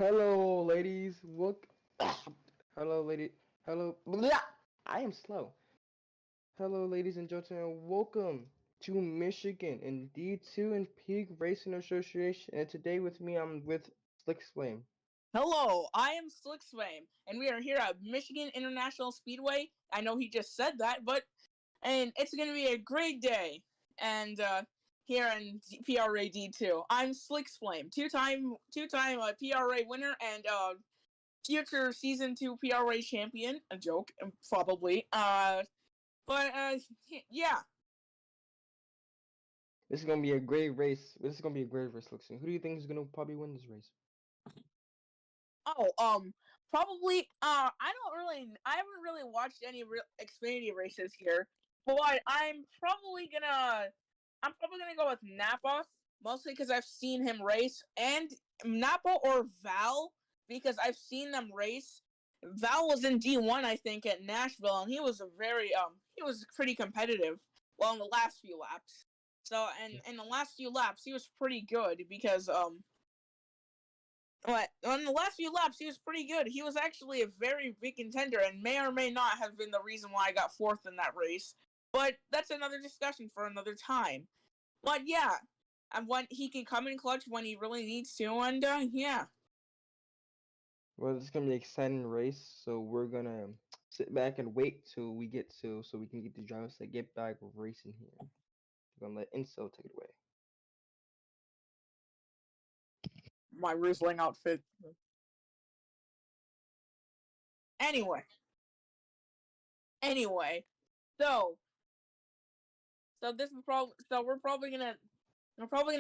Hello, ladies. Look. Hello, lady. Hello. Blah! I am slow. Hello, ladies and gentlemen. Welcome to Michigan and D2 and Peak Racing Association. And today with me, I'm with Slick Flame. Hello, I am Slicksfame, and we are here at Michigan International Speedway. I know he just said that, and it's going to be a great day. And here in PRA D2, I'm Slicksflame, two-time PRA winner and future season 2 PRA champion. A joke, probably. Yeah. This is gonna be a great race. This is gonna be a great race, Slick Flame. Who do you think is gonna probably win this race? Oh, probably. I haven't really watched any Xfinity races here, but I'm probably gonna go with Napa, mostly because I've seen him race, and Napa or Val, because I've seen them race. Val was in D1, I think, at Nashville, and he was pretty competitive. Well, in the last few laps. So, and in the last few laps, he was pretty good because but on the last few laps, he was pretty good. He was actually a very big contender and may or may not have been the reason why I got fourth in that race. But that's another discussion for another time. But yeah, and when he can come in clutch when he really needs to, and yeah. Well, this is gonna be an exciting race, so we're gonna sit back and wait till we get to so we can get the drivers to get back racing here. We're gonna let Inso take it away. My Riesling outfit. Anyway, anyway, so this is we're probably gonna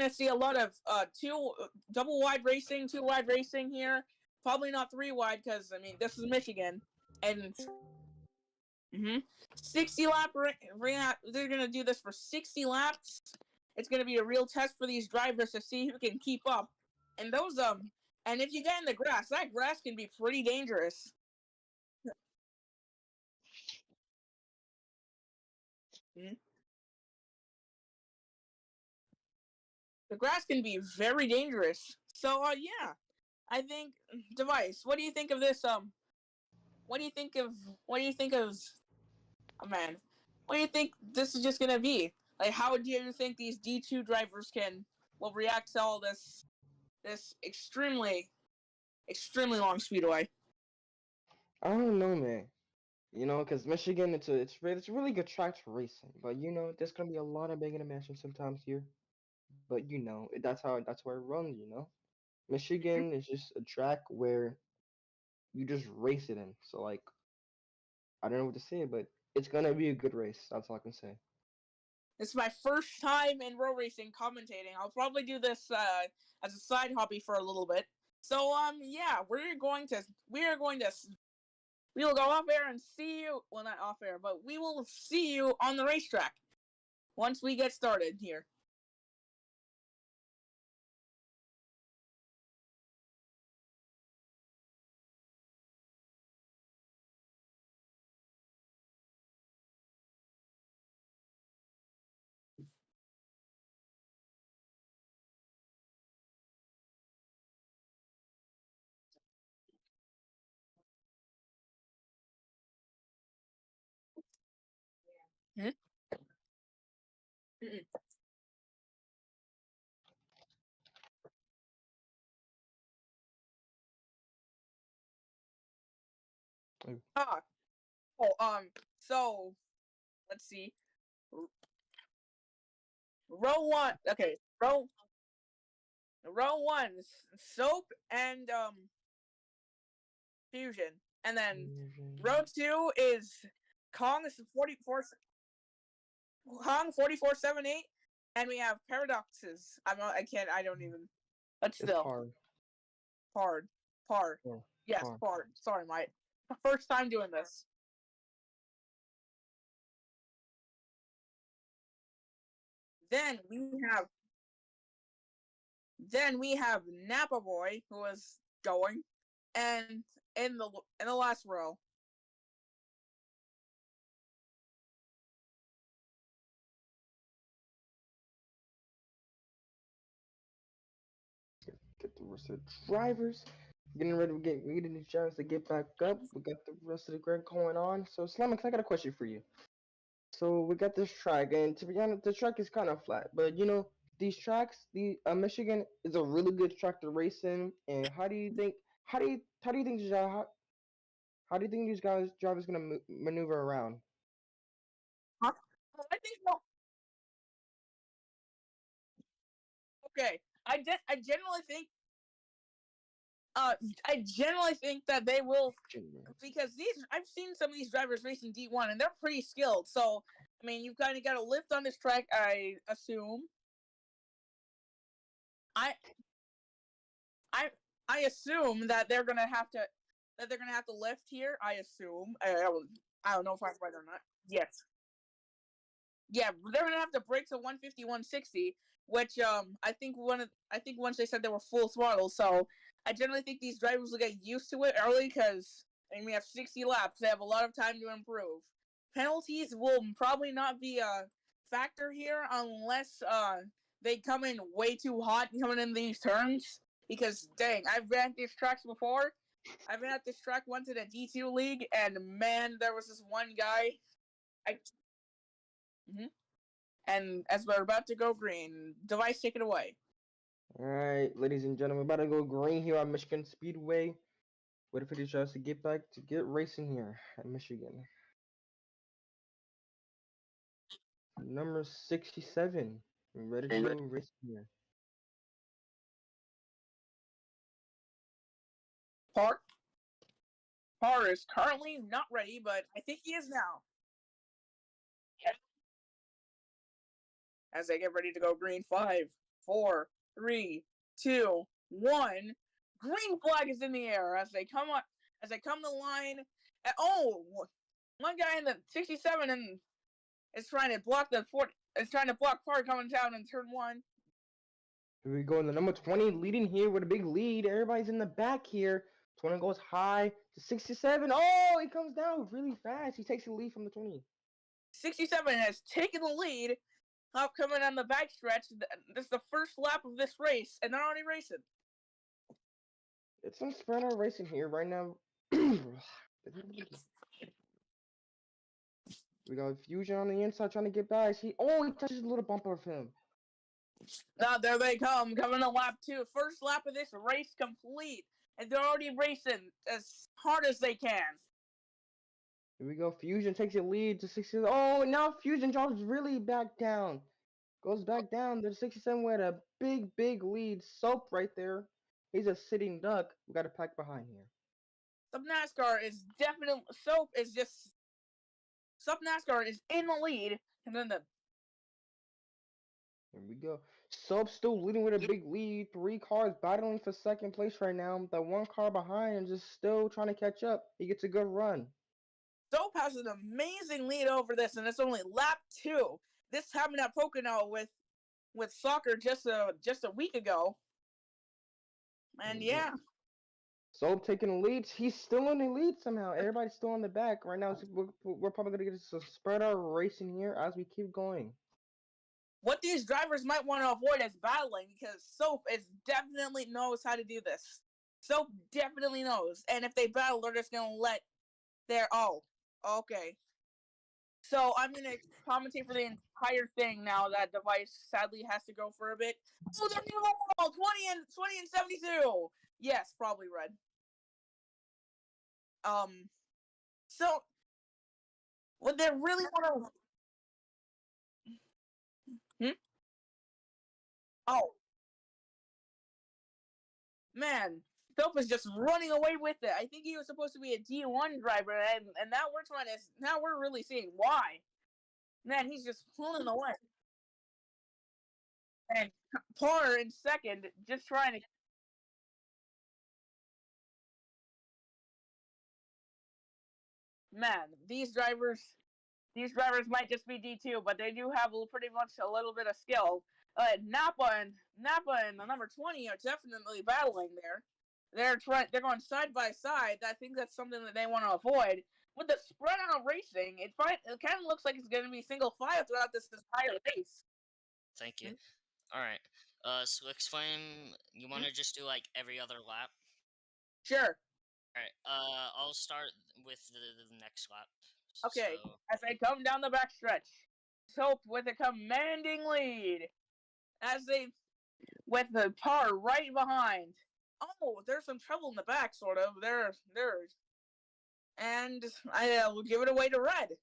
see a lot of two double wide racing, two wide racing here. Probably not three wide because I mean this is Michigan, and 60 lap. They're gonna do this for 60 laps. It's gonna be a real test for these drivers to see who can keep up. And and if you get in the grass, that grass can be pretty dangerous. The grass can be very dangerous. So yeah, I think Device. What do you think of this? What do you think of? What do you think of? Oh man, what do you think this is just gonna be? Like, how do you think these D2 drivers will react to all this extremely long speedway? I don't know, man. You know, because Michigan, it's a really good track to racing, but you know, there's gonna be a lot of banging and mashing sometimes here. But you know, that's where it runs. You know, Michigan is just a track where you just race it in. So like, I don't know what to say, but it's gonna be a good race. That's all I can say. This is my first time in road racing commentating. I'll probably do this as a side hobby for a little bit. So yeah, we will go off air and see you. Well, not off air, but we will see you on the racetrack once we get started here. Hmm? Ah, so let's see. Row one. Okay, row one, soap and fusion, and then row two is Kong 4478, and we have paradoxes. I can't. I don't even. But It's still, par. par. Yeah, Yes, par. par. Sorry, Mike. First time doing this. Then we have Napa Boy, who is going, and in the last row. Get the rest of the drivers. Getting ready to get the drivers to get back up. We got the rest of the grid going on. So Slamix, I got a question for you. So we got this track, and to be honest, the track is kind of flat. But you know, these tracks, the Michigan is a really good track to race in. And how do you think? How do you think how do you think these guys drivers gonna maneuver around? Huh? I think so. Okay, I generally think I generally think that they will, because I've seen some of these drivers racing D1 and they're pretty skilled. So I mean, you've kind of got a lift on this track, I assume. I I I assume that they're gonna have to lift here. I assume. I don't know if I'm right or not. Yes. Yeah, they're gonna have to break to 150, 160, which I think once they said they were full throttle. So I generally think these drivers will get used to it early because I mean we have 60 laps. They have a lot of time to improve. Penalties will probably not be a factor here unless they come in way too hot coming in these turns. Because dang, I've been at these tracks before. I've been at this track once in a D2 league, and man, there was this one guy. I. Mhm. And as we're about to go green, Device, take it away. All right, ladies and gentlemen, we're about to go green here on Michigan Speedway. Waiting for these drivers to get back to get racing here at Michigan. Number 67, ready to go racing here. Par Par is currently not ready, but I think he is now. As they get ready to go green, 5, 4, 3, 2, 1. Green flag is in the air as they come the line. Oh, one guy in the 67 and is trying to block the 40. Is trying to block Parr coming down in turn 1. Here we go. In the number 20 leading here with a big lead. Everybody's in the back here. 20 goes high to 67. Oh, he comes down really fast. He takes the lead from the 20. 67 has taken the lead. Coming on the backstretch. This is the first lap of this race, and they're already racing. It's some sprinter racing here right now. We got Fusion on the inside trying to get by. He touches a little bumper of him. Now there they come, coming to lap 2. First lap of this race complete, and they're already racing as hard as they can. Here we go. Fusion takes the lead to 67. Oh, now Fusion drops really back down. Goes back down to 67 with a big lead. Soap right there. He's a sitting duck. We got a pack behind here. Sub NASCAR is definitely Sub NASCAR is in the lead, and then Here we go. Soap still leading with a big lead. 3 cars battling for second place right now. The 1 car behind and just still trying to catch up. He gets a good run. Soap has an amazing lead over this, and it's only lap 2. This happened at Pocono with soccer just a week ago. And yeah. Soap taking the lead. He's still in the lead somehow. Everybody's still in the back. Right now, we're probably going to get a spread out racing here as we keep going. What these drivers might want to avoid is battling, because Soap definitely knows how to do this. Soap definitely knows. And if they battle, they're just going to let their... Oh, okay. So I'm going to commentate for the entire thing now. That device sadly has to go for a bit. Oh, they're going to go 20 and 72. Yes, probably red. So what they really want to... Oh. Man, Soap is just running away with it. I think he was supposed to be a D1 driver, and now we're really seeing why. Man, he's just pulling away. And Parr in second, just trying to... Man, these drivers might just be D2, but they do have pretty much a little bit of skill. Napa and the number 20 are definitely battling there. They're going side by side. I think that's something that they want to avoid. With the spread out racing, it kind of looks like it's going to be single file throughout this entire race. Thank you. All right. Slicks Flame, you want to just do like every other lap? Sure. All right. I'll start with the next lap. Okay. So... As they come down the backstretch, Soap with a commanding lead. With the Parr right behind. Oh, there's some trouble in the back, sort of. And I will give it away to Red.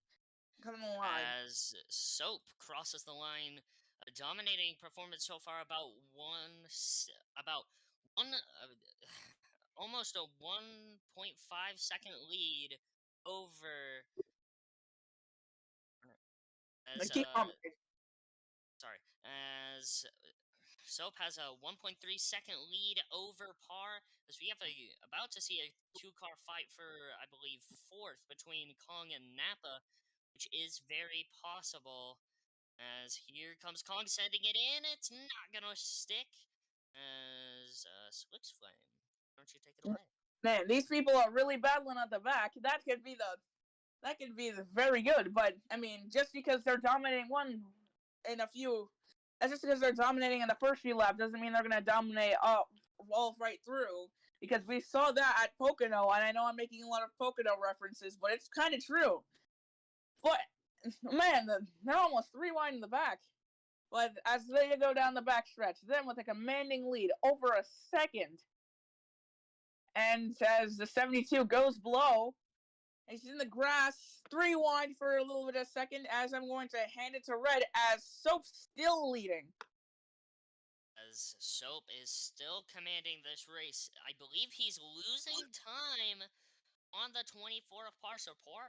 Coming along. As Soap crosses the line, a dominating performance so far. Almost a 1.5 second lead over. As Soap has a 1.3 second lead over Parr, as we have about to see a 2-car fight for, I believe, 4th between Kong and Napa, which is very possible. As here comes Kong sending it in, it's not gonna stick. As Slicks Flame, why don't you take it away? Man, these people are really battling at the back. That could be very good, but I mean, just because they're dominating just because they're dominating in the first few laps doesn't mean they're going to dominate all right through. Because we saw that at Pocono, and I know I'm making a lot of Pocono references, but it's kind of true. But man, they're almost 3 wide in the back. But as they go down the backstretch, then with a commanding lead over a second, and as the 72 goes below, he's in the grass, 3 wide for a little bit of a second, as I'm going to hand it to Red, as Soap's still leading. As Soap is still commanding this race. I believe he's losing time on the 24 of Parr, so Parr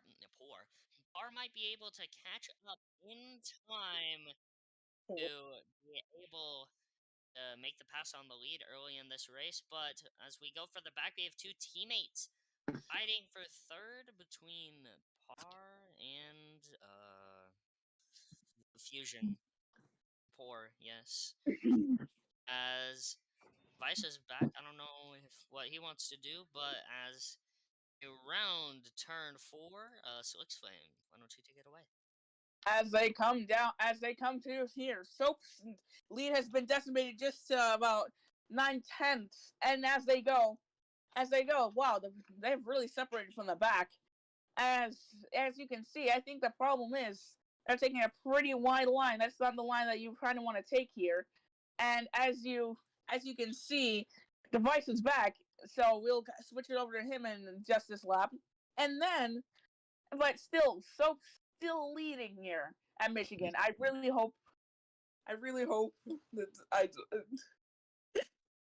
might be able to catch up in time to be able to make the pass on the lead early in this race. But as we go for the back, we have 2 teammates fighting for 3rd between Par and Fusion. Poor, yes. As Vice is back, I don't know what he wants to do, but as around turn 4, Slick's Flame, why don't you take it away? As they come to here, Soap's lead has been decimated just to about 9/10, and as they go, wow, they've really separated from the back. As you can see, I think the problem is they're taking a pretty wide line. That's not the line that you kind of want to take here. And as you can see, Device is back, so we'll switch it over to him in just this lap. And then, but still, Soap's still leading here at Michigan. I really hope that I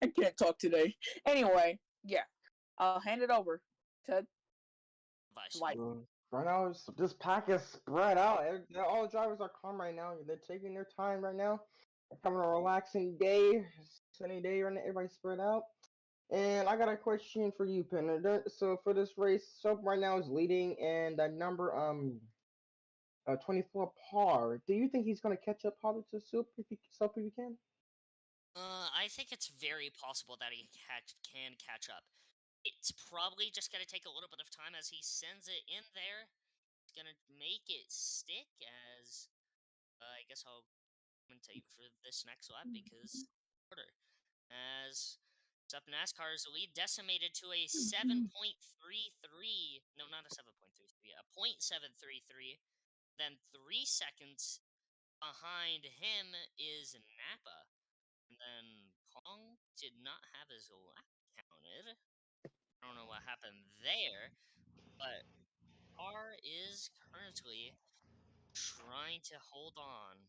can't talk today. Anyway, yeah, I'll hand it over to Vice. Dwight. Right now, this pack is spread out. All the drivers are calm right now. They're taking their time right now. They're having a relaxing day, sunny day right now. Everybody's spread out. And I got a question for you, Penner. So for this race, Soap right now is leading, and that number 24 par. Do you think he's gonna catch up probably to Soap if he can? I think it's very possible that he can catch up. It's probably just gonna take a little bit of time as he sends it in there. It's gonna make it stick as I guess I'll commentate for this next lap because order as Sup NASCAR's lead decimated to a 7.33. No, not a 7.33. A 0.733. Then 3 seconds behind him is Napa. And then Kong did not have his lap counted. I don't know what happened there, but Carr is currently trying to hold on.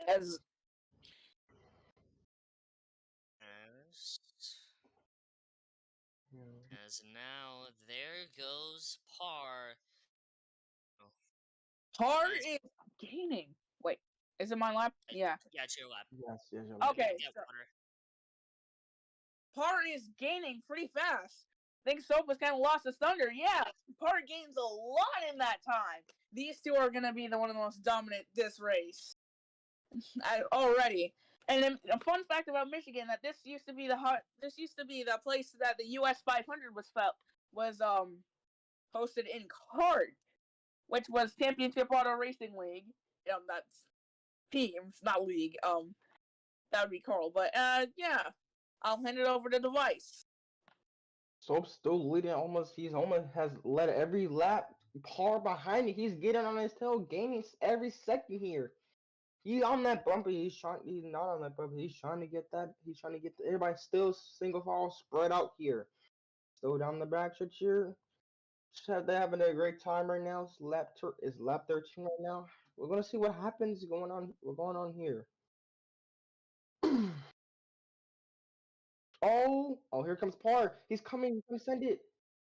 As As now there goes Par. Oh, Par as, is gaining. Wait, is it my lap? Yeah. yeah, it's your lap. Yes. Okay, Yeah, so Potter. Par is gaining pretty fast. I think Soap has kind of lost his thunder. Yeah, Par gains a lot in that time. These two are going to be one of the most dominant this race already. And then a fun fact about Michigan that this used to be the place that the US 500 was hosted in CART, which was Championship Auto Racing League. That's teams, not league. That would be Carl. But yeah, I'll hand it over to Device. Soap's still leading almost. He's almost has led every lap. Par behind it. He's getting on his tail, gaining every second here. He's on that bumper. He's not on that bumper. He's trying to get that. He's trying to get everybody still single file spread out here. Still down the back stretch here. They're having a great time right now. It's lap 13 right now. We're gonna see what happens going on. What's going on here? Oh, here comes Par. He's coming. He's gonna send it.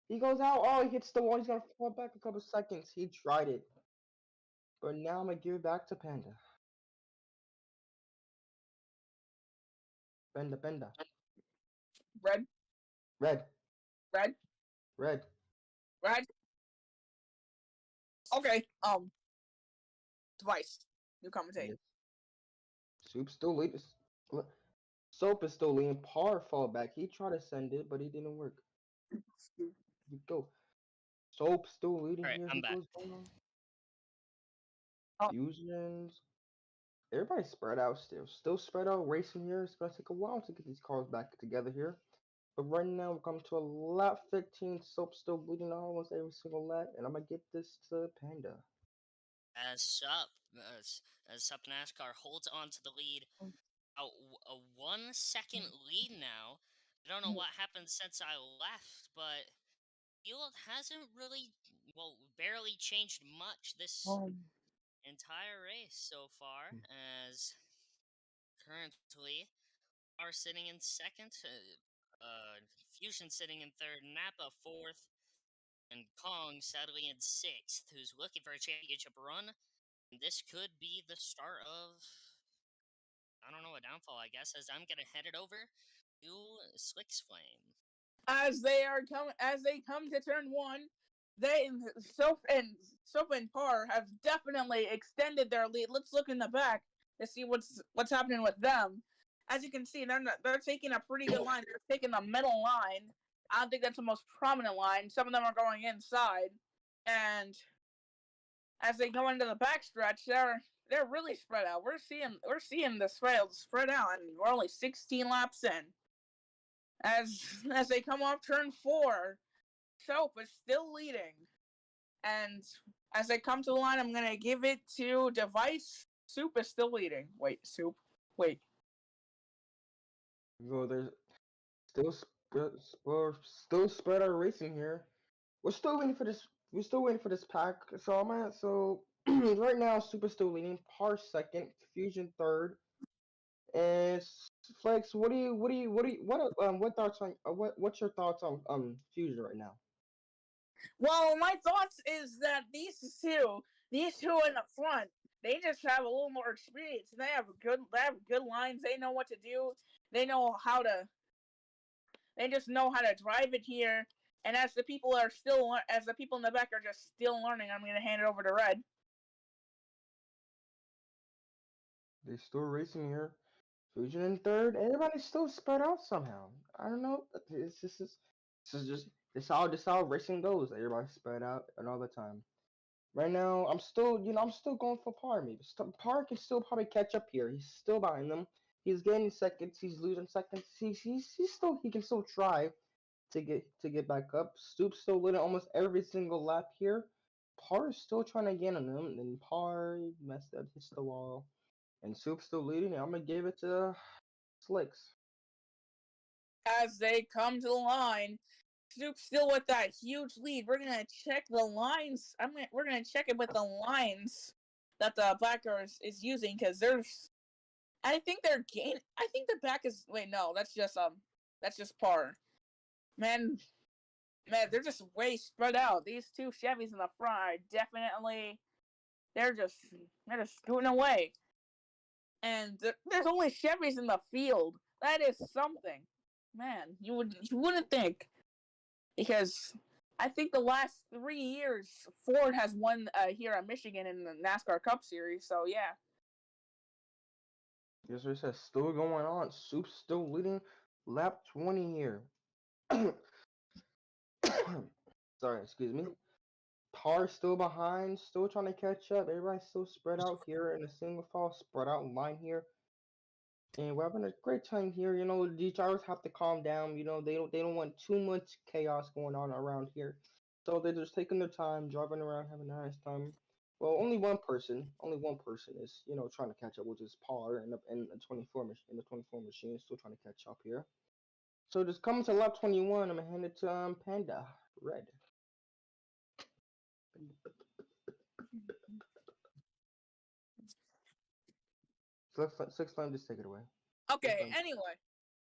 He goes out. Oh, he hits the wall. He's gonna fall back a couple seconds. He tried it, but now I'm gonna give it back to Panda. Panda. Red, Red. red, Red. red. Okay. Device. You commentate. Yes. Soup's still leading. Soap is still leading. Par fall back. He tried to send it, but it didn't work. Here we go. Soap still leading Alright, here. I'm He back. goes down. Oh. Fusions. Everybody's spread out still. Still spread out racing here. It's gonna take a while to get these cars back together here. But right now we come to a lap 15. Soap still bleeding almost every single lap, and I'm gonna get this to Panda. As Sup NASCAR holds on to the lead. A 1 second lead now. I don't know what happened since I left, but field hasn't really, barely changed much this entire race so far. As currently are sitting in second, Fusion sitting in third, Napa fourth, and Kong sadly in sixth, who's looking for a championship run. And this could be the start of, I don't know, a downfall, I guess, as I'm gonna head it over to Slick's Flame. As they come to turn one, Soap and Par have definitely extended their lead. Let's look in the back to see what's happening with them. As you can see, they're taking a pretty good line. They're taking the middle line. I don't think that's the most prominent line. Some of them are going inside, and as they go into the backstretch, they're really spread out. We're seeing the spread out, and we're only 16 laps in. As they come off turn 4, Soap is still leading, and as they come to the line, I'm gonna give it to Device. Soup is still leading. Wait, Soup. Wait. Well, there's still spread out racing here. We're still waiting for this. We're still waiting for this pack. So right now, Super still leading. Par second, Fusion third, and Flex. What thoughts on what's your thoughts on Fusion right now? Well, my thoughts is that these two in the front, they just have a little more experience. They have good lines. They know what to do. They know how to. They just know how to drive it here. And as the people in the back are just still learning, I'm gonna hand it over to Red. They're still racing here. Fusion in third. Everybody's still spread out somehow. I don't know. This is how racing goes. Everybody's spread out and all the time. Right now, I'm still going for Par. Maybe Par can still probably catch up here. He's still behind them. He's gaining seconds. He's losing seconds. He can still try to get back up. Stoop's still winning almost every single lap here. Par is still trying to gain on him. And Par messed up, hits the wall. And Soup's still leading. And I'm gonna give it to Slicks. As they come to the line, Snoop's still with that huge lead. We're gonna check the lines. We're gonna check it with the lines that the backer is using because there's. I think they're gain. I think the back is. Wait, no, that's just Par. Man, they're just way spread out. These two Chevys in the front are definitely. They're just scooting away. And there's only Chevys in the field. That is something, man. You wouldn't think, because I think the last 3 years Ford has won here at Michigan in the NASCAR Cup Series. So yeah. Yes, sir. Says still going on. Soup's still leading. Lap 20 here. Sorry, excuse me. Par's still behind, still trying to catch up. Everybody's still spread out here in a single file, spread out line here. And we're having a great time here. The drivers have to calm down. They don't want too much chaos going on around here. So they're just taking their time, driving around, having a nice time. Well, only one person is, trying to catch up, which is Par in the 24 machine, still trying to catch up here. So just coming to lap 21, I'm gonna hand it to Panda Red. Six time, just take it away. Okay. Anyway,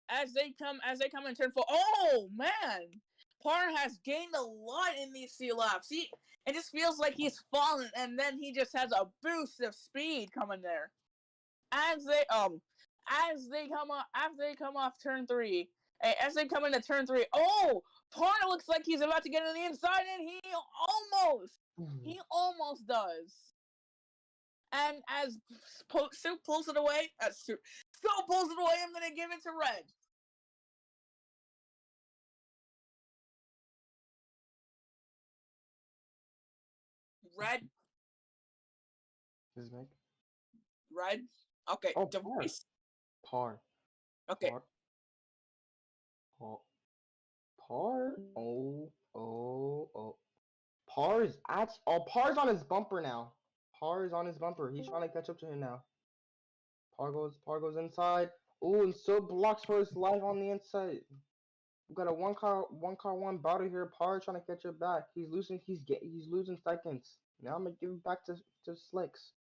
as they come in turn 4. Oh man, Par has gained a lot in these 3 laps. It just feels like he's fallen, and then he just has a boost of speed coming there. As they come off turn 3. As they come into turn 3, Par looks like he's about to get on the inside, and he almost does. And as Soup pulls it away, Soup pulls it away, I'm gonna give it to Red. Red. His mic. Red. Okay. Oh, Device. Par. Okay. Par. Oh. Par's on his bumper now. Par is on his bumper. He's trying to catch up to him now. Par goes inside. Oh, and so blocks for his life on the inside. We got a one battle here. Par trying to catch it back. He's losing seconds. Now I'm gonna give it back to Slicks.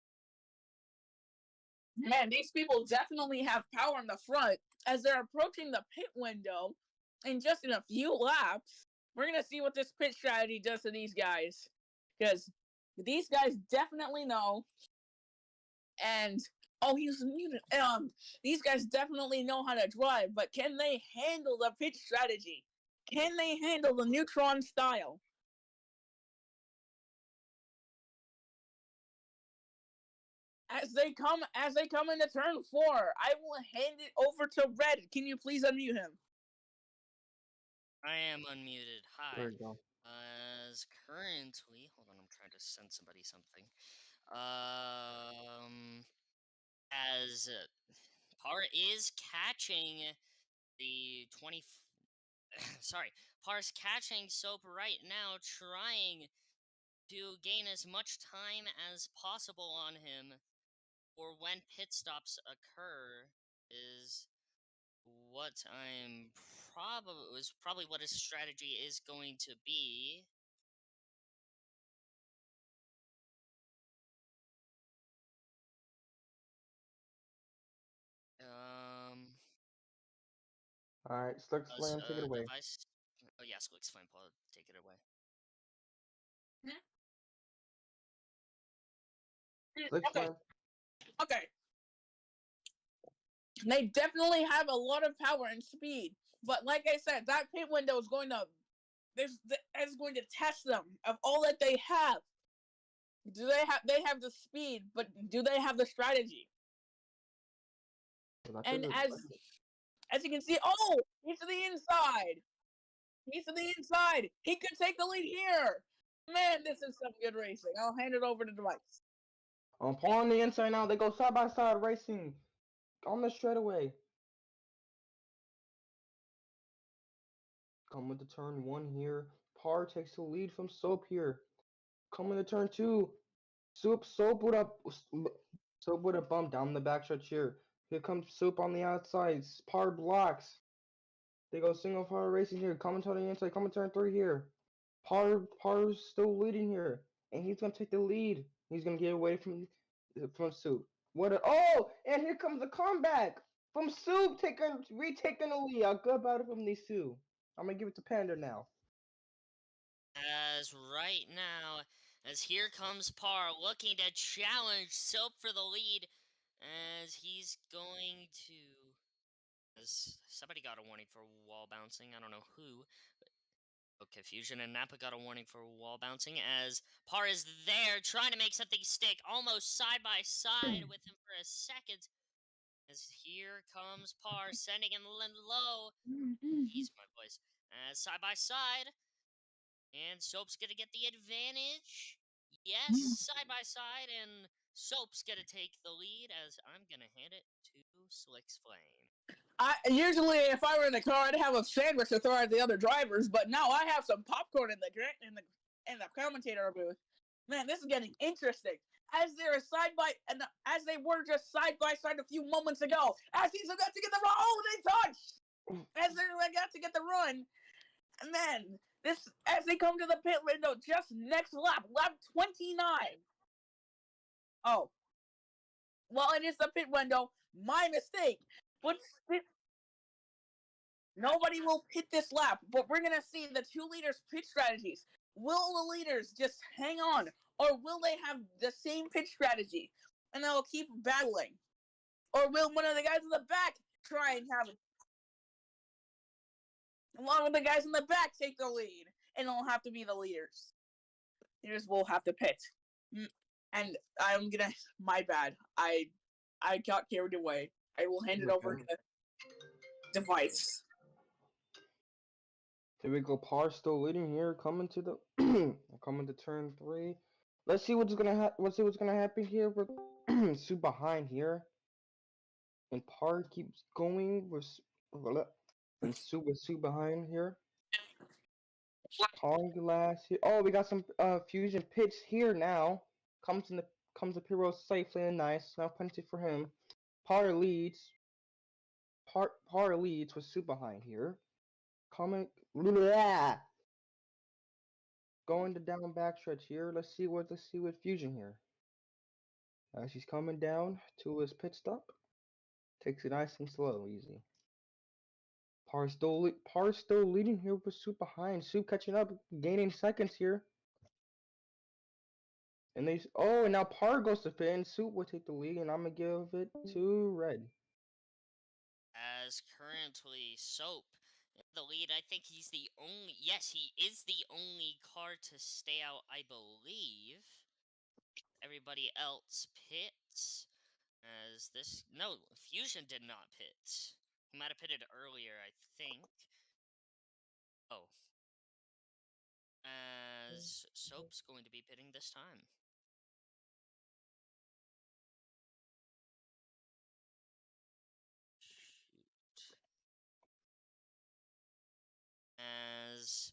Man, these people definitely have power in the front. As they're approaching the pit window, in just in a few laps, we're gonna see what this pit strategy does to these guys, because these guys definitely know. And he's muted. These guys definitely know how to drive, but can they handle the pit strategy? Can they handle the neutron style? as they come into turn 4, I will hand it over to Red. Can you please unmute him? I am unmuted. There Hi. you go. As currently, hold on, I'm trying to send somebody something. As Par is catching the 20. Sorry, Par's catching Soap right now, trying to gain as much time as possible on him for when pit stops occur. Is what I'm probably what his strategy is going to be. All right, Slick Slam, take it away. Device. Oh yes, Slick's fine. Paul, take it away. Slick Okay. Slam. Okay. They definitely have a lot of power and speed, but like I said, that pit window is going to going to test them of all that they have. Do they have the speed, but do they have the strategy? Well, And as you can see, oh, he's to the inside. He's to the inside. He could take the lead here. Man, this is some good racing. I'll hand it over to Device. On the inside now, they go side by side racing on the straightaway. Coming to turn 1 here. Par takes the lead from Soap here. Coming to turn 2. Soap with a bump down the backstretch here. Here comes Soap on the outside. Par blocks. They go single file racing here. Coming to the inside. Coming to turn 3 here. Par's still leading here, and he's gonna take the lead. He's gonna get away from Soup. And here comes the comeback from Soup, retaking the lead. I'll go about it from these two. I'm gonna give it to Panda now. As right now, as here comes Par looking to challenge Soap for the lead, as he's going to. As somebody got a warning for wall bouncing. I don't know who. Okay, Fusion and Nappa got a warning for wall bouncing as Par is there trying to make something stick, almost side by side with him for a second. As here comes Par sending him low. Ease my voice. As side by side. And Soap's gonna get the advantage. Yes, side by side, and Soap's gonna take the lead as I'm gonna hand it to Slick's Flame. Usually, if I were in the car, I'd have a sandwich to throw at the other drivers, but now I have some popcorn in the commentator booth. Man, this is getting interesting. As they're as they were just side by side a few moments ago, as he's about to get the run, oh, they touch! As they're about to get the run, man, as they come to the pit window, just next lap 29. Oh, well, it is the pit window. My mistake. But nobody will pit this lap, but we're going to see the two leaders' pit strategies. Will the leaders just hang on, or will they have the same pit strategy, and they'll keep battling? Or will one of the guys in the back try and have it? One of the guys in the back take the lead, and it'll have to be the leaders. Leaders will have to pit. And I'm going to, my bad, I got carried away. I will hand it over to Device. There we go. Par still leading here, coming to the coming to turn 3. Let's see what's gonna happen here with Sue behind here, and Par keeps going with and Sue behind here. Kong glass here. Oh, we got some fusion pits here now. Comes to Piro safely and nice. Now penalty for him. Par leads. Par leads with Sue behind here. Coming. Blah. Going to down backstretch here. Let's see with Fusion here. As he's coming down to his pit stop. Takes it nice and slow, easy. Par's still leading here with Soup behind. Soup catching up, gaining seconds here. And and now Par goes to pit, and Soup will take the lead, and I'm gonna give it to Red. As currently Soap in the lead, I think he's the only. Yes, he is the only car to stay out, I believe. everybody else pits. As this. No, Fusion did not pit. He might have pitted earlier, I think. Oh. As Soap's going to be pitting this time. Shoot. As.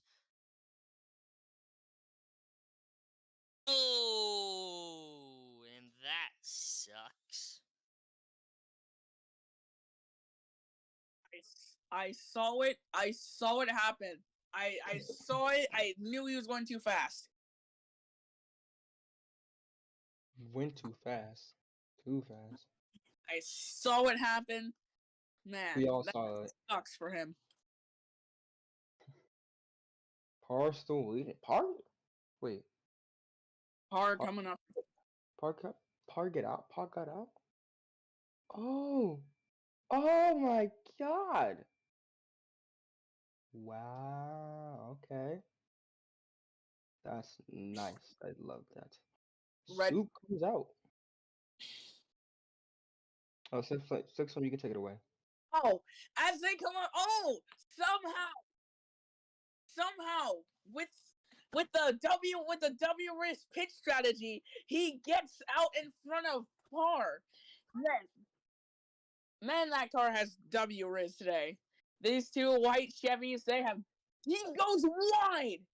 Oh! And that sucks. I saw it. I saw it happen. I saw it. I knew he was going too fast. Went too fast. Too fast. I saw it happen. Man, We all that saw it. sucks for him. Par still leading. Par? Wait. Par Par, coming up. Par get out? Par got out? Oh. Oh my god. Wow. Okay. That's nice. I love that. Red. Soup comes out. Oh, 6 you can take it away. Oh, as they come on. Oh, somehow, with the W wrist pitch strategy, he gets out in front of Par. Man, that car has W wrist today. These two white Chevys, they have. He goes wide.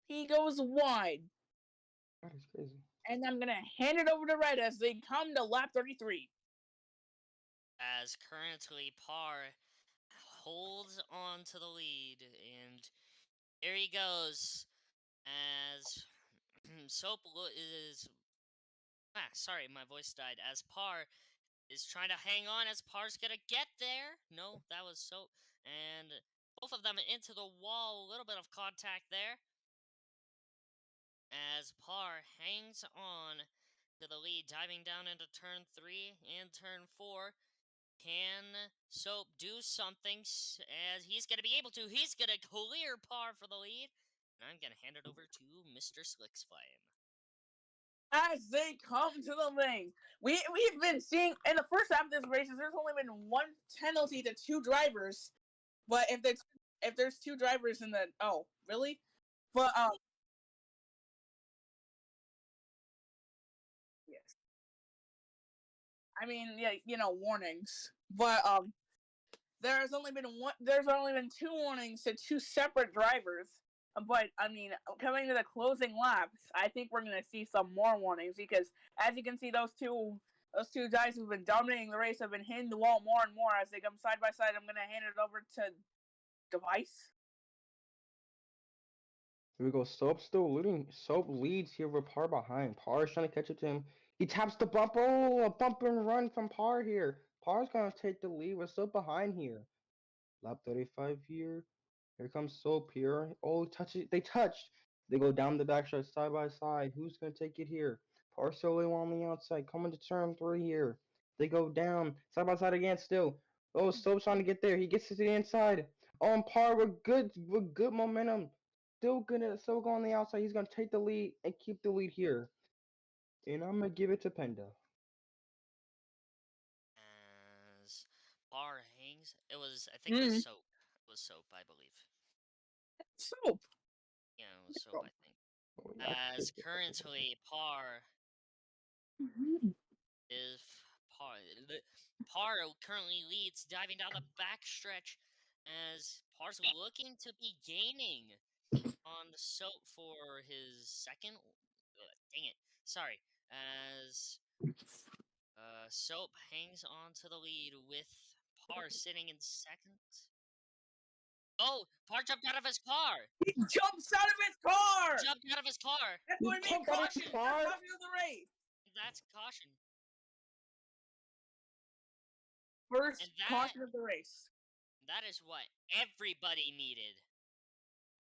He goes wide. That is crazy. And I'm gonna hand it over to Red as they come to lap 33. As currently Par holds on to the lead, and here he goes. As Soap is. Sorry, my voice died. As Par is trying to hang on, as Par's gonna get there. No, that was Soap. And both of them into the wall. A little bit of contact there. As Par hangs on to the lead, diving down into turn 3 and turn 4. Can Soap do something? As he's going to be able to. He's going to clear Par for the lead. And I'm going to hand it over to Mr. Slicksflame. As they come to the lane, we've been seeing in the first half of this race, there's only been one penalty to two drivers. But if there's two drivers in the really? But yes. I mean, yeah, warnings. But there's only been two warnings to two separate drivers. But I mean, coming to the closing laps, I think we're gonna see some more warnings because, as you can see, those two guys who've been dominating the race have been hitting the wall more and more as they come side by side. I'm gonna hand it over to Device. Here we go. Soap still leading. Soap leads here with Par behind. Par is trying to catch up to him. He taps the bump. Oh, a bump and run from Par here. Par's gonna take the lead. We're still behind here. Lap 35 here. Here comes Soap here. Oh, touch it. They touched. They go down the backstretch side by side. Who's gonna take it here? Par solo on the outside. Coming to turn 3 here. They go down side by side again. Still. Oh, Soap's trying to get there. He gets to the inside. Oh, and Par with good momentum. Still go on the outside. He's gonna take the lead and keep the lead here. And I'm gonna give it to Penda. As Par hangs. I think it was Soap. It was Soap, I believe. Soap. Yeah, it was Soap, I think. Oh, yeah, As currently Par is Par currently leads, diving down the backstretch as Par's looking to be gaining on the Soap for his second. Dang it! Sorry. As Soap hangs on to the lead with Par sitting in second. Oh, Par jumped out of his car. He jumps out of his car. Jumped out of his car. That's going to be caution. Caution of the race. That's caution. First caution of the race. That is what everybody needed.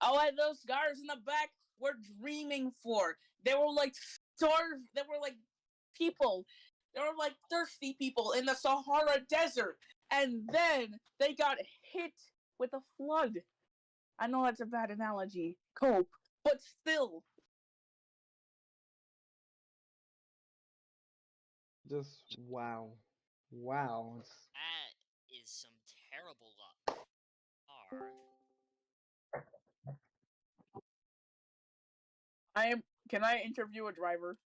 Oh, and those guys in the back were dreaming for. They were like starved. They were like people. They were like thirsty people in the Sahara Desert. And then they got hit with a flood. I know that's a bad analogy. Cope. But still. Just wow. Wow. That is some terrible luck. Car. Can I interview a driver?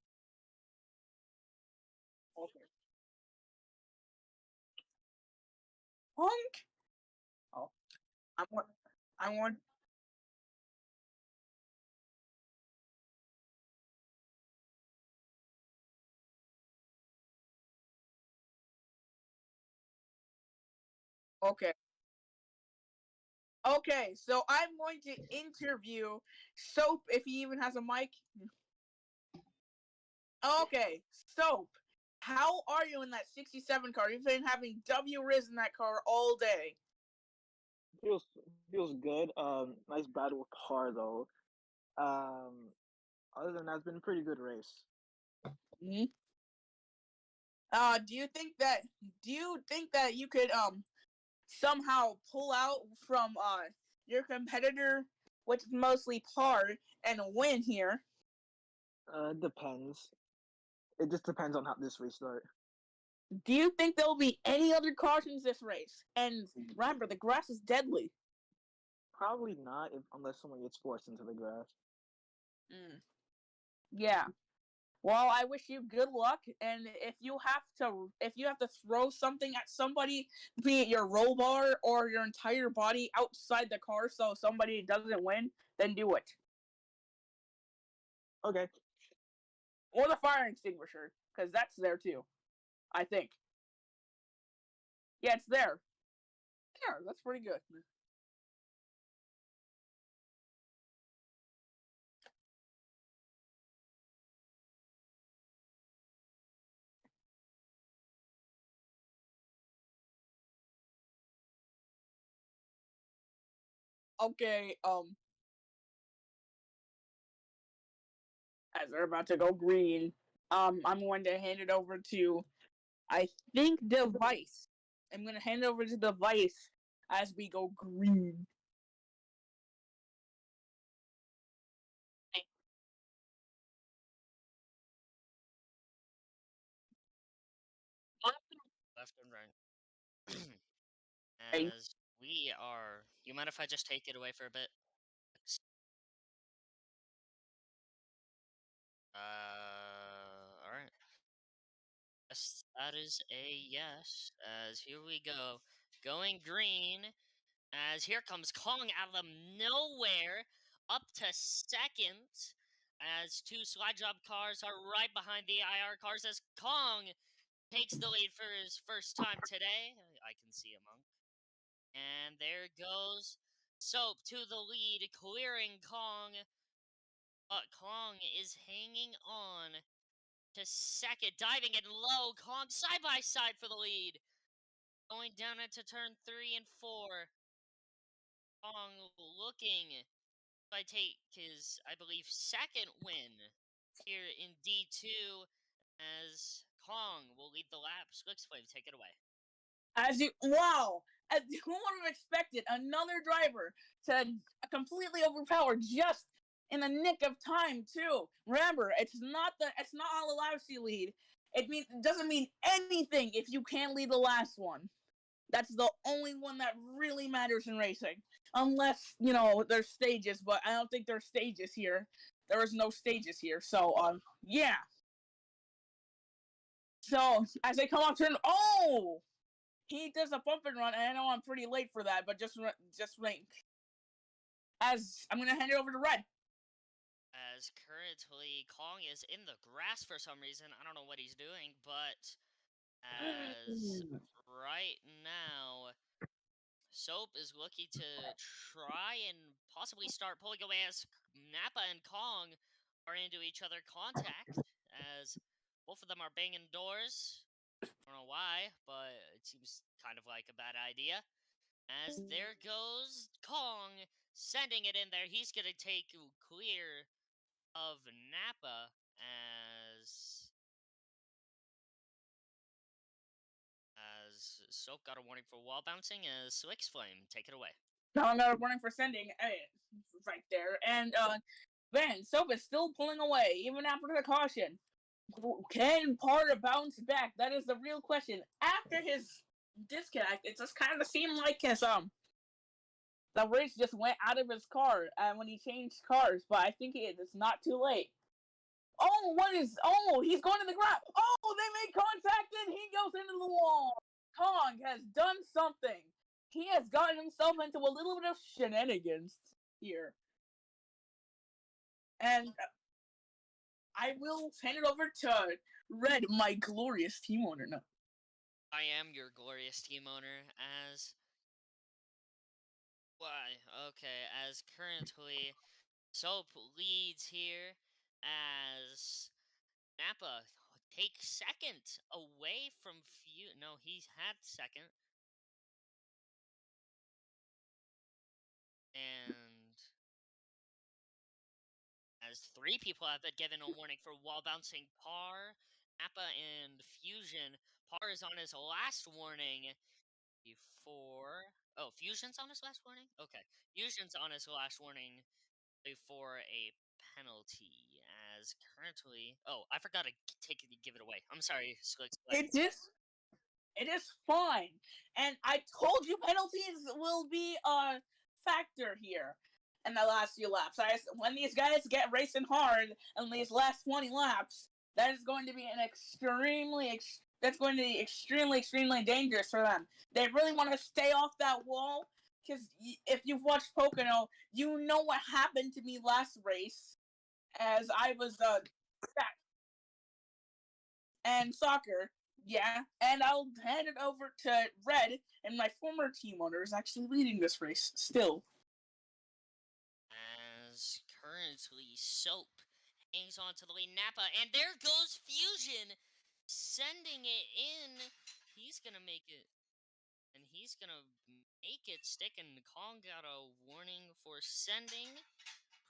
Okay. Honk. Oh, I want. I want. Okay. Okay. So I'm going to interview Soap if he even has a mic. Okay, Soap. How are you in that 67 car? You've been having W Riz in that car all day. Feels good. Nice battle with par though. Um, Other than that, it's been a pretty good race. Mm-hmm. Do you think that you could somehow pull out from your competitor, which is mostly par, and win here? Depends. It just depends on how this restart. Do you think there will be any other cautions this race? And remember, the grass is deadly. Probably not if unless someone gets forced into the grass. Mm. Yeah. Well, I wish you good luck, and if you have to throw something at somebody, be it your roll bar or your entire body outside the car so somebody doesn't win, then do it. Okay. Or the fire extinguisher, because that's there too, I think. Yeah, it's there. Yeah, that's pretty good. Okay, as they're about to go green, I'm going to hand it over to, I think, Device. I'm going to hand it over to Device as we go green. Left and right. Okay. As we are. You mind if I just take it away for a bit? Alright. Yes, that is a yes. As here we go. Going green. As here comes Kong out of nowhere. Up to second. As two slide job cars are right behind the IR cars. As Kong takes the lead for his first time today. I can see a monk. And there goes Soap to the lead, clearing Kong. But Kong is hanging on to second, diving in low. Kong side by side for the lead. Going down into turn 3 and 4. Kong looking to take his, I believe, second win here in D2 as Kong will lead the lap. Slickswave, take it away. Wow, as who would have expected another driver to completely overpower just in the nick of time too. Remember, it's not all allows you lead. It doesn't mean anything if you can't lead the last one. That's the only one that really matters in racing. Unless, there's stages, but I don't think there's stages here. There is no stages here. So, yeah. So, as they come off turn, he does a bump and run, and I know I'm pretty late for that, but just wait. As I'm gonna hand it over to Red. As currently Kong is in the grass for some reason. I don't know what he's doing, but as right now, Soap is looking to try and possibly start pulling away as Nappa and Kong are into each other contact as both of them are banging doors. I don't know why, but it seems kind of like a bad idea. As there goes Kong sending it in there. He's going to take clear of Nappa as Soap got a warning for wall bouncing. As Slick's Flame, take it away. Now another warning for sending. Right there. And Soap is still pulling away, even after the caution. can Porter bounce back? That is the real question. After his disconnect, it just kind of seemed like the race just went out of his car when he changed cars. But I think it's not too late. Oh, what is? Oh, he's going to the ground. Oh, they make contact and he goes into the wall. Kong has done something. He has gotten himself into a little bit of shenanigans here. And I will hand it over to Red, my glorious team owner now. I am your glorious team owner as... Why? Okay, as currently Soap leads here as Nappa takes second away from No, he's had second. And as 3 people have been given a warning for wall bouncing, Par, Nappa, and Fusion. Par is on his last warning before... Oh, Fusion's on his last warning? Okay. Fusion's on his last warning before a penalty, as currently... Oh, I forgot to give it away. I'm sorry, Slicks. It is fine. And I told you penalties will be a factor here in the last few laps. When these guys get racing hard in these last 20 laps, that is going to be that's going to be extremely dangerous for them. They really want to stay off that wall, because if you've watched Pocono, you know what happened to me last race, as I was and soccer. Yeah, and I'll hand it over to Red, and my former team owner is actually leading this race still. As currently Soap hangs on to the lead, Nappa, and there goes Fusion, sending it in. He's gonna make it, and he's gonna make it stick, and Kong got a warning for sending.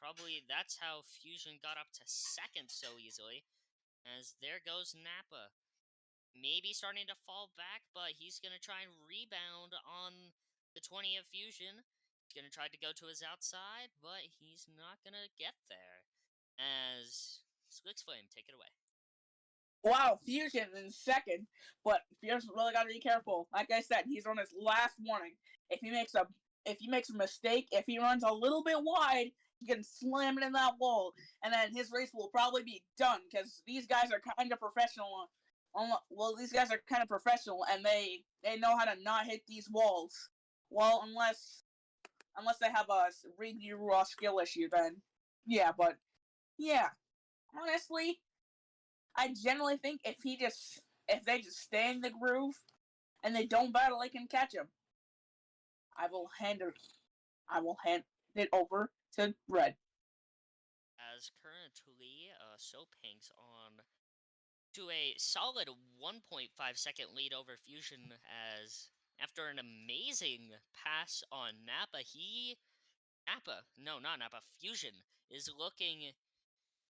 Probably that's how Fusion got up to second so easily, as there goes Nappa. Maybe starting to fall back, but he's going to try and rebound on the 20 of Fusion. He's going to try to go to his outside, but he's not going to get there. As Slicks Flame, take it away. Wow, Fusion in second, but Fusion's really got to be careful. Like I said, he's on his last warning. If he makes a mistake, if he runs a little bit wide, he can slam it in that wall, and then his race will probably be done, because these guys are kind of professional. Well, these guys are kind of professional, and they know how to not hit these walls. Well, unless they have a really raw skill issue, then yeah. But yeah, honestly, I generally think if they just stay in the groove and they don't battle, they can catch him. I will hand it over to Red. As currently, Soap hangs on to a solid 1.5 second lead over Fusion, as after an amazing pass on Fusion is looking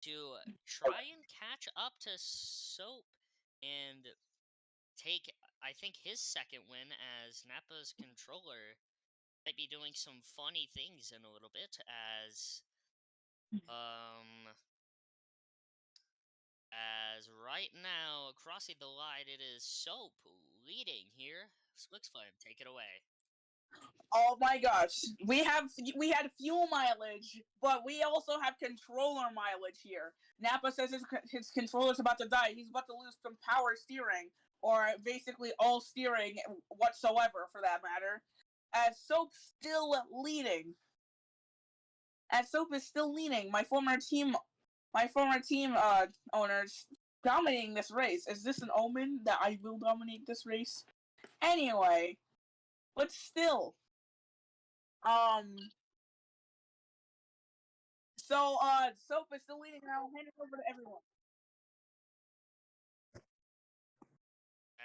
to try and catch up to Soap and take, I think, his second win, as Nappa's controller might be doing some funny things in a little bit, as right now, crossing the line, it is Soap leading here. Slicks Flame, take it away. Oh my gosh, we had fuel mileage, but we also have controller mileage here. Nappa says his controller's about to die. He's about to lose some power steering, or basically all steering whatsoever, for that matter. As Soap's still leading. My former team owners dominating this race. Is this an omen that I will dominate this race? Anyway, but still. So, Soap is still leading, and I'll hand it over to everyone.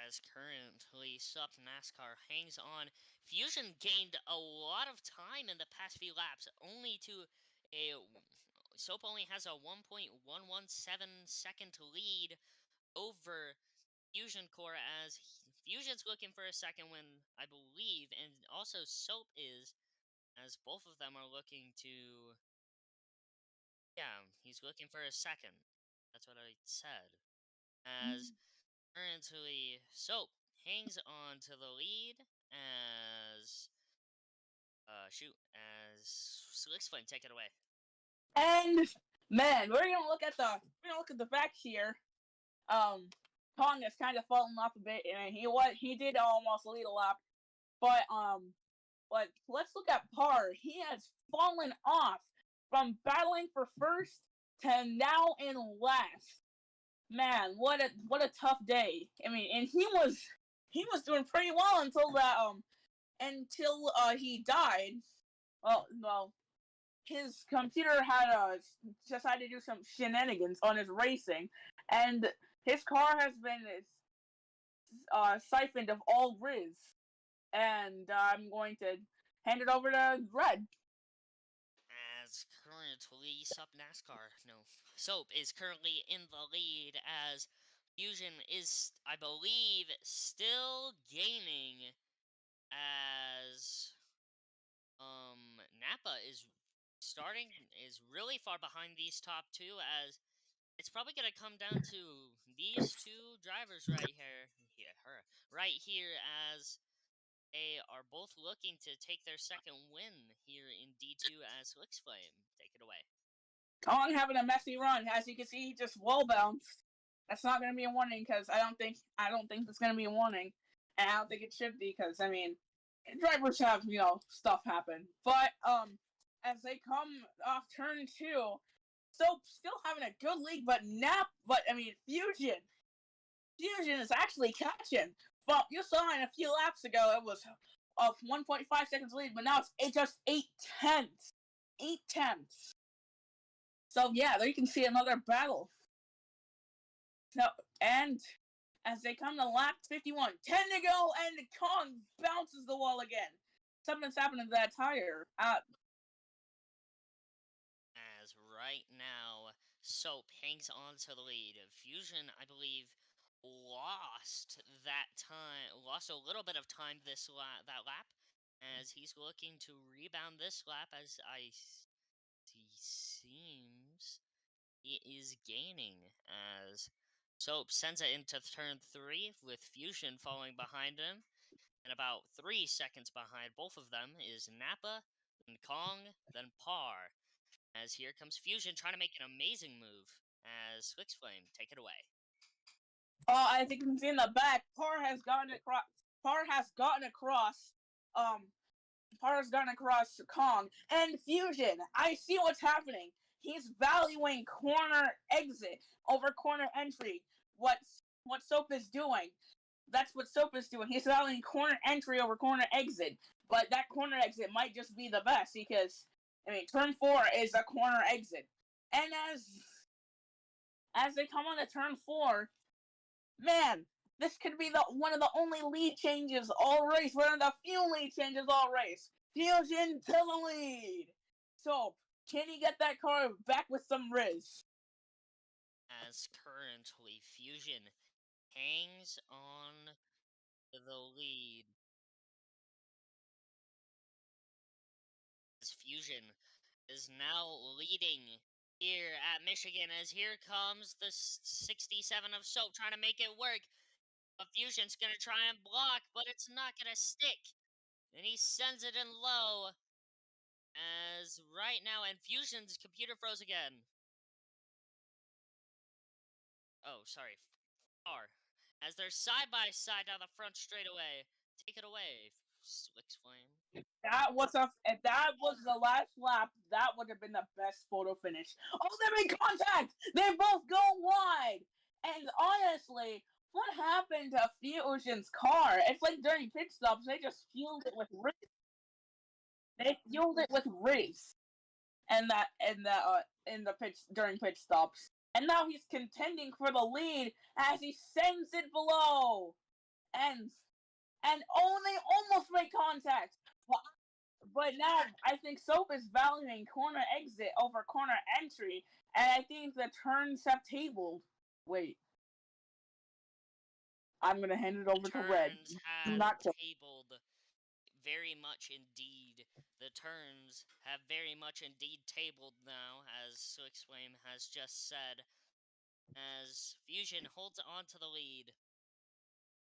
As currently, Sup NASCAR hangs on. Fusion gained a lot of time in the past few laps, Soap only has a 1.117 second lead over Fusion Core, as Fusion's looking for a second win, I believe, and also Soap is, as both of them are looking to... Yeah, he's looking for a second. That's what I said. as currently Soap hangs on to the lead as as Slick's Flame, take it away. And man, we're gonna look at the facts here. Kong has kind of fallen off a bit, and he did almost lead a lap, but let's look at Par. He has fallen off from battling for first to now in last. Man, what a tough day. I mean, and he was doing pretty well until he died. Well, his computer had decided to do some shenanigans on his racing, and his car has been siphoned of all Riz. And I'm going to hand it over to Red. As currently Soap is currently in the lead as Fusion is, I believe, still gaining as Nappa is really far behind these top two, as it's probably gonna come down to these two drivers right here, as they are both looking to take their second win here in D2 as Slick's Flame. Take it away. Kong having a messy run. As you can see, he just wall bounced. That's not going to be a warning because I don't think it's going to be a warning, and I don't think it should be because I mean, drivers have stuff happen. But as they come off turn 2, Soap still having a good lead, but Fusion is actually catching. But you saw in a few laps ago it was of 1.5 seconds lead, but now it's just 8/10. 8/10. So yeah, there you can see another battle. So, and as they come to lap 51, 10 to go, and Kong bounces the wall again. Something's happened to that tire. As right now, Soap hangs on to the lead. Fusion, I believe, lost a little bit of time that lap, as he's looking to rebound this lap, as he seems he is gaining, as Soap sends it into turn 3 with Fusion following behind him, and about 3 seconds behind both of them is Nappa, then Kong, then Par. As here comes Fusion trying to make an amazing move, as Slick's Flame, take it away. I think you can see in the back, Par has gotten across. Par has gotten across Kong and Fusion. I see what's happening. He's valuing corner exit over corner entry. What Soap is doing. That's what Soap is doing. He's valuing corner entry over corner exit. But that corner exit might just be the best because turn 4 is a corner exit. And as they come on to turn 4, man, this could be one of the only lead changes all race. One of the few lead changes all race. Fusion to the lead. So, can he get that car back with some Riz? As currently Fusion hangs on to the lead. As Fusion is now leading here at Michigan, as here comes the 67 of Soap trying to make it work. But Fusion's going to try and block, but it's not going to stick. And he sends it in low. As right now, and Fusion's computer froze again. Oh, sorry. Far. As they're side by side down the front straightaway. Take it away, Slick's Flame. If that was the last lap, that would have been the best photo finish. Oh, they made contact! They both go wide! And honestly, what happened to Fusion's car? It's like during pit stops, they just fueled it with Riz. They fueled it with Riz. And in the pitch during pit stops. And now he's contending for the lead as he sends it below. And they almost make contact. But now I think Soap is valuing corner exit over corner entry, and I think the turns have tabled. Wait. I'm gonna hand it over to Red. Turns have Not to tabled very much indeed. The turns have very much indeed tabled now, as Slick's Flame has just said. as Fusion holds on to the lead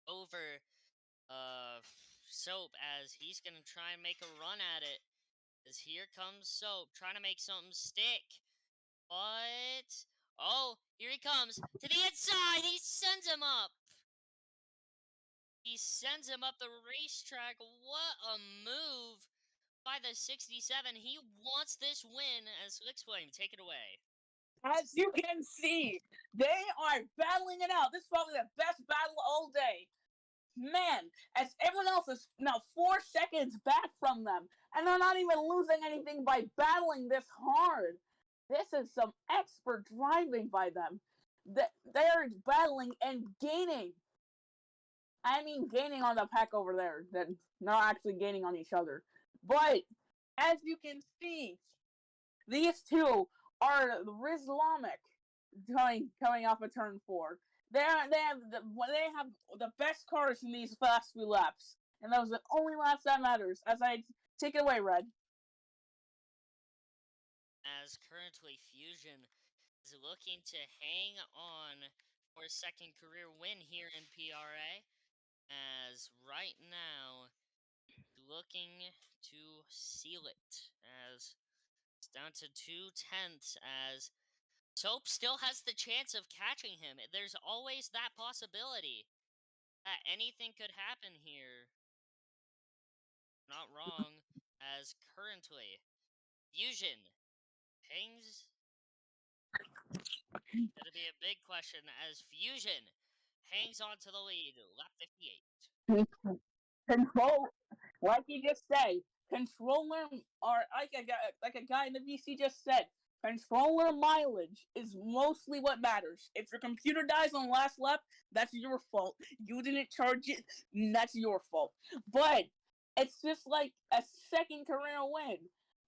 over Soap as he's gonna try and make a run at it. As here comes Soap trying to make something stick. But oh, here he comes to the inside. He sends him up. He sends him up the racetrack. What a move by the 67. He wants this win as Flixflame. Take it away. As you can see, they are battling it out. This is probably the best battle all day. Man, as everyone else is now 4 seconds back from them, and they're not even losing anything by battling this hard. This is some expert driving by them. They're battling and gaining. I mean, gaining on the pack over there. They're not actually gaining on each other. But, as you can see, these two are Rizlamic coming off of turn 4. They have the best cars in these last few laps, and those are the only laps that matters. As I take it away, Red. As currently Fusion is looking to hang on for a second career win here in PRA, as right now looking to seal it, as it's down to 2/10, as Soap still has the chance of catching him. There's always that possibility that anything could happen here. Not wrong, as currently Fusion hangs. That'll be a big question as Fusion hangs on to the lead. Lap 58. Control, like you just said, controller, or like a guy in the VC just said, controller mileage is mostly what matters. If your computer dies on the last lap, that's your fault. You didn't charge it, that's your fault. But it's just like a second career win.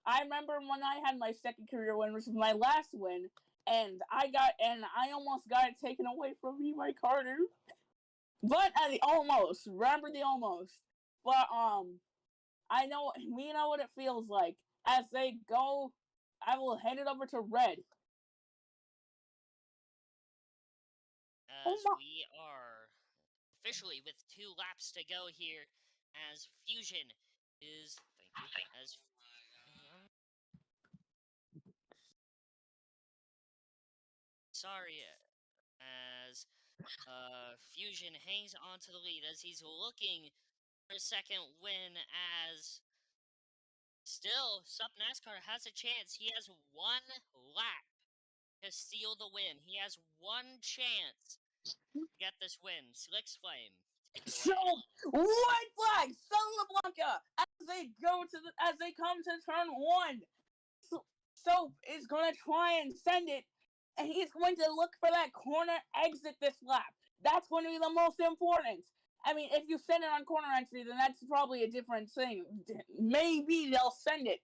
I remember when I had my second career win, which was my last win, and I almost got it taken away from me by Carter. But almost. Remember the almost. But we know what it feels like. As they go, I will hand it over to Red. As we are officially with 2 laps to go here, as Fusion is as sorry, as Fusion hangs on to the lead as he's looking for a second win, as still Sup NASCAR has a chance. He has 1 lap to steal the win. He has 1 chance to get this win. Slicks Flame, take it So, away. white flag, Santa Blanca, as they come to turn 1. Soap is going to try and send it, and he's going to look for that corner exit this lap. That's going to be the most important. I mean, if you send it on corner entry, then that's probably a different thing. Maybe they'll send it.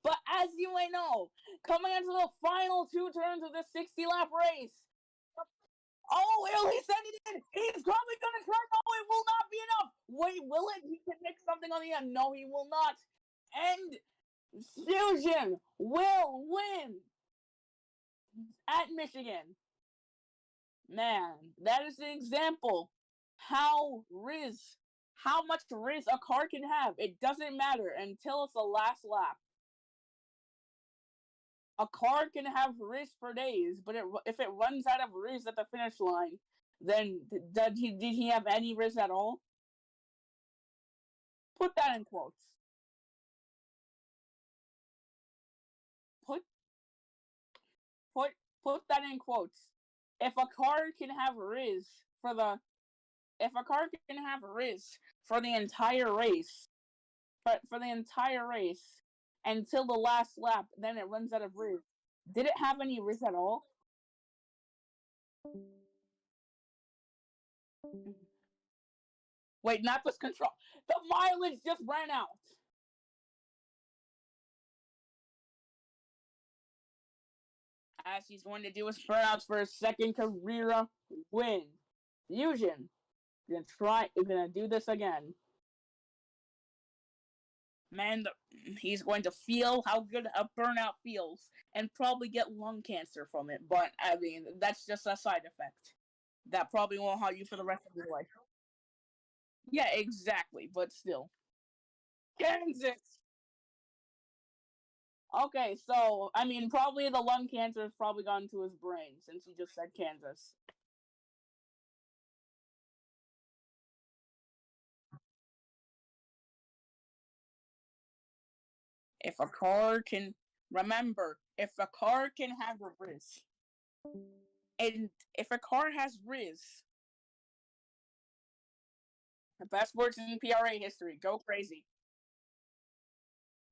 But as you may know, coming into the final 2 turns of this 60-lap race, oh, will he send it in? He's probably going to try. No, it will not be enough. Wait, will it? He can make something on the end. No, he will not. And Fusion will win at Michigan. Man, that is an example how much Riz a car can have. It doesn't matter until it's the last lap. A car can have Riz for days, but if it runs out of Riz at the finish line, then did he have any Riz at all? Put that in quotes. Put that in quotes. If a car can have Riz for the entire race, for the entire race until the last lap, then it runs out of Riz. Did it have any Riz at all? Wait, not this control. The mileage just ran out. As he's going to do his burnouts for his second career win. Fusion, you're gonna do this again. Man, he's going to feel how good a burnout feels and probably get lung cancer from it. But, I mean, that's just a side effect. That probably won't haunt you for the rest of your life. Yeah, exactly, but still. Kansas! Okay, so, I mean, probably the lung cancer has probably gone to his brain since he just said Kansas. If a car can, remember, if a car can have a Riz, and if a car has Riz, the best words in PRA history, go crazy.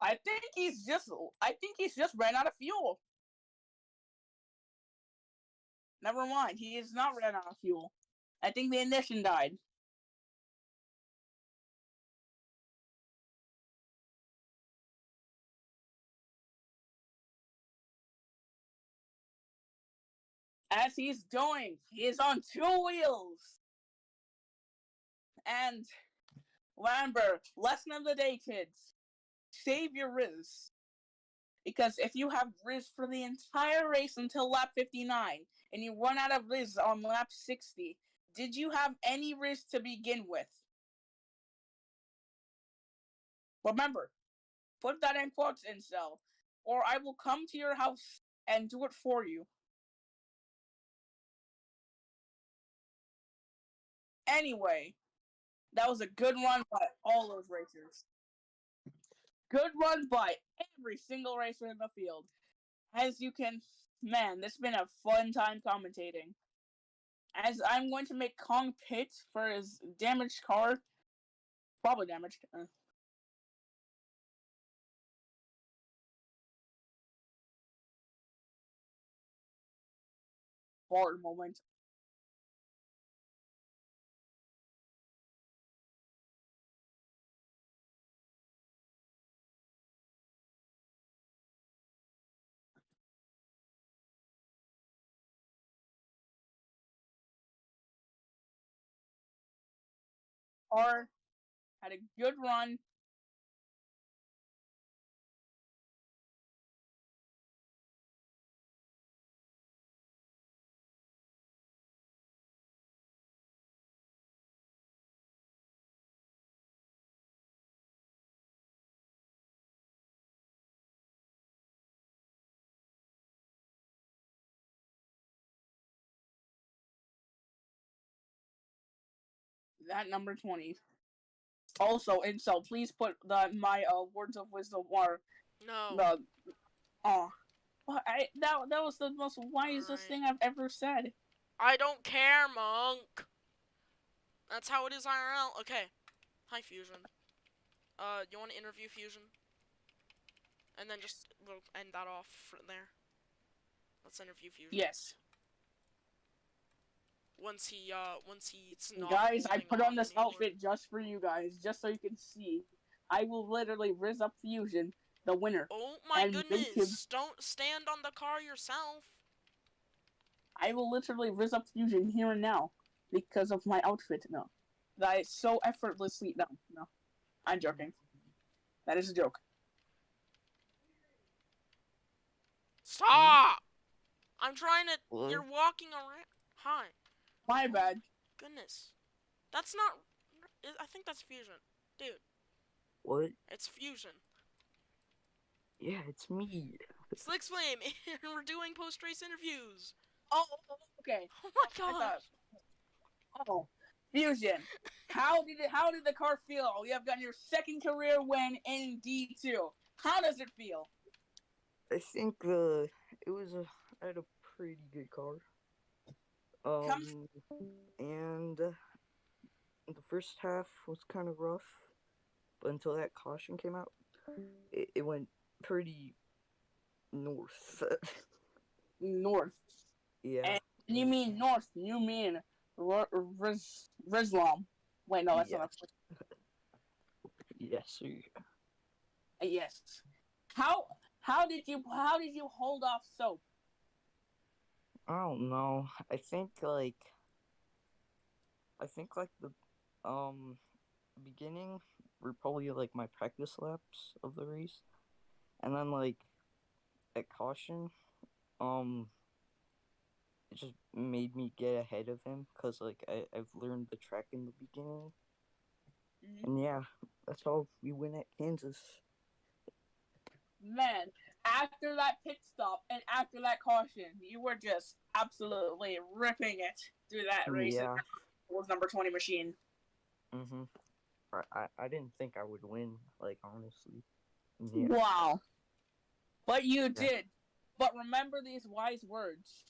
I think he's just ran out of fuel. Never mind, he is not ran out of fuel. I think the ignition died. As he's doing, he is on 2 wheels. And remember, lesson of the day, kids. Save your Riz. Because if you have Riz for the entire race until lap 59, and you run out of Riz on lap 60, did you have any Riz to begin with? Remember, put that in quotes, incel, or I will come to your house and do it for you. Anyway, that was a good run by all those racers. Good run by every single racer in the field. As you can, man, this has been a fun time commentating. As I'm going to make Kong pit for his damaged car. Probably damaged. Hard moment. Car had a good run. That number 20. Also, Incel, please put my words of wisdom or No. the that was the most wisest Alright. thing I've ever said. I don't care, Monk. That's how it is IRL. Okay. Hi, Fusion. You want to interview Fusion? And then just we'll end that off from there. Let's interview Fusion. Yes. Once it's not Guys, I holding put on this anymore. outfit just for you guys, just so you can see. I will literally rizz up Fusion, the winner. Oh my and make him- goodness! Don't stand on the car yourself. I will literally rizz up Fusion here and now because of my outfit. No, that is so effortlessly. No, I'm joking. That is a joke. Stop! I'm trying to. What? You're walking around. Hi. My bad. Goodness. That's not. I think that's Fusion. Dude, What? it's Fusion. Yeah, it's me. Slick Flame, and we're doing post-race interviews. Oh, okay. Oh my I god. thought- Oh, Fusion. How did the car feel? You have gotten your second career win in D2. How does it feel? I think I had a pretty good car. And the first half was kind of rough, but until that caution came out, it went pretty north. North. Yeah. And you mean north? You mean Rizlam? Wait, no, that's not. Yes, sir. Yes. How did you hold off Soap? I don't know. I think like the beginning were probably like my practice laps of the race, and then like at caution, it just made me get ahead of him because like I've learned the track in the beginning, and yeah, that's how we win at Kansas. Man, after that pit stop and after that caution, you were just absolutely ripping it through that race. Yeah. Was number 20 machine. I didn't think I would win, like honestly. Yeah. Wow. But you did. But remember these wise words.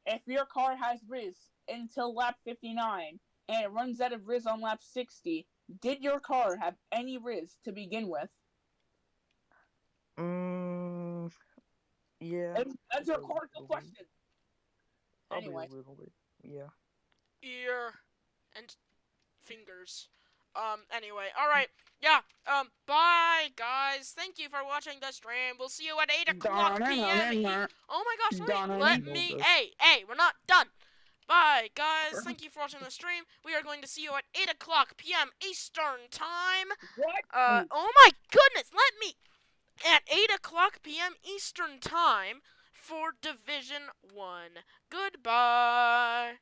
If your car has Riz until lap 59 and it runs out of Riz on lap 60, did your car have any Riz to begin with? Yeah. That's your critical question. Probably Anyway. a little bit. Yeah. Ear and fingers. Anyway, alright. Yeah, bye, guys. Thank you for watching the stream. We'll see you at 8 o'clock p.m. Oh my gosh, wait, let me... Hey, we're not done. Bye, guys. Thank you for watching the stream. We are going to see you at 8 o'clock p.m. Eastern Time. What? Oh my goodness, let me... At 8 o'clock p.m. Eastern Time for Division 1. Goodbye.